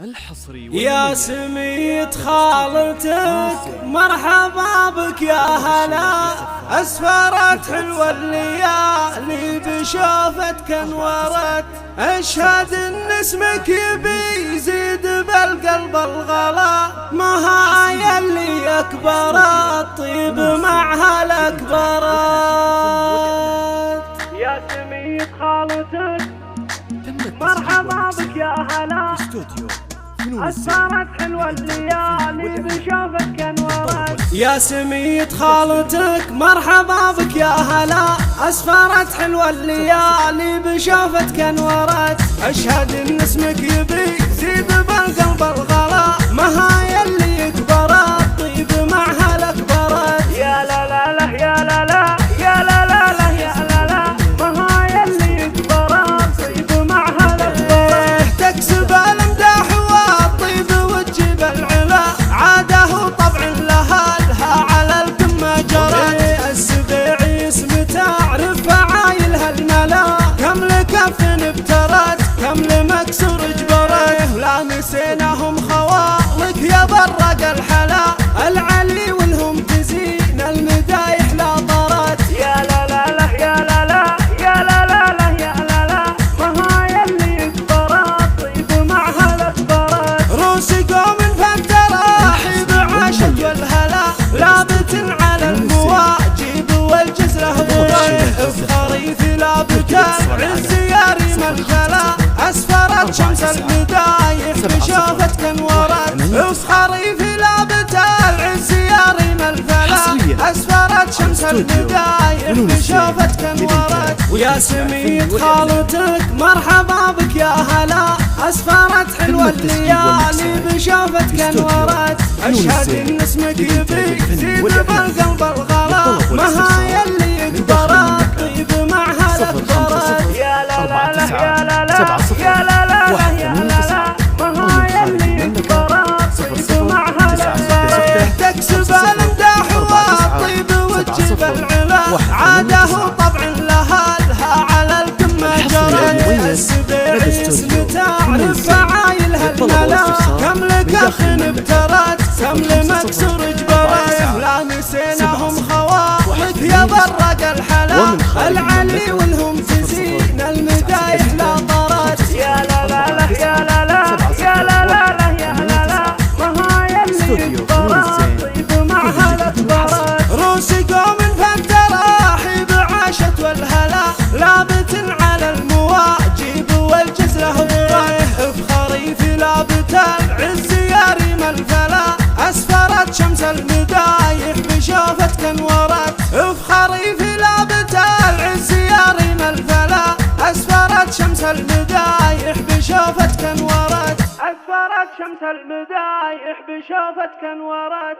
الحصري يا سميت خالتك مرحبا بك يا هلا، اسفرت حلوة الليالي بشوفتك انورت، اشهد ان اسمك يبي يزيد بالقلب الغلا، ما هاي اللي اكبرت طيب معها الاكبرت. يا سميت خالتك مرحبا بك يا هلا، أسفرت حلوة الليالي بشوفتك انورت. يا سميت خالتك مرحبا بك يا هلا، أسفرت حلوة الليالي بشوفتك انورت، أشهد إن اسمك يبي يزيد بالقلب الغلا، ما هاي اللي كبرت طيب معها الأكبرت. يا لا لا لا يا لا لا يا لا لا لا يا لا لا، ما هاي اللي كبرت طيب معها الأكبرت. تكسب الامداح والطيب وتجيب العلا، عاده طبع لها على القمة جرت، السبيع اسم تعرف فعايلها الملا، كم لكف ابترت كم لمكسور جبرت، لا نسيناهم خوالك يا برق الحلا، العلي والهم تزين المدايح لا طرت. يا لا لا لا يا لا لا يا لا لا لا يا لا لا، ما هاي اللي كبرت طيب معها الاكبرت. روس قوم فالتراحي بعاشت والهلا، لابت على المواجب والجزله ضريح، بخريف لابت العز يا ريم الخلا، اسفرت شمس المدايح بشوفتك انورت، بخريف لابت العز يا ريم الفلا، اسفرت شمس المدايح بشوفتك انورت. ويا سميت خالتك مرحبا بك يا هلا، اسفرت حلوة الليالي بشوفتك انورت، اشهد ان اسمك يبي يزيد بالقلب الغلا، ما هاي اللي كبرت طيب معها الاكبرت. يا لا لا لا يا لا لا يا لا لا يا لا لا، ما هاي اللي كبرت طيب معها الاكبرت. تكسب الامداح والطيب وتجيب العلا، عاده طبع لها على القمة جرت، السبيع اسم تعرف فعايلها الملا، كم لكف ابترت كم لمكسور جبرت، لا نسيناهم خوالك يا برق الحلا، العلي والهم تزين المدايح لا طرت. يا لا لا لا يا لا لا يا لا لا لا يا لا لا، ما هاي اللي كبرت طيب معها الاكبرت. روس قوم فالتراحي بعاشت والهلا، لابت على المواجب والجزله ضريح، بخريف لابت العز يا ريم الفلا، اسفرت شمس المدايح بشوفتك انورت، بخريف لابت العز يا ريم الفلا، اسفرت شمس المدايح بشوفتك انورت، اسفرت شمس المدايح بشوفتك انورت.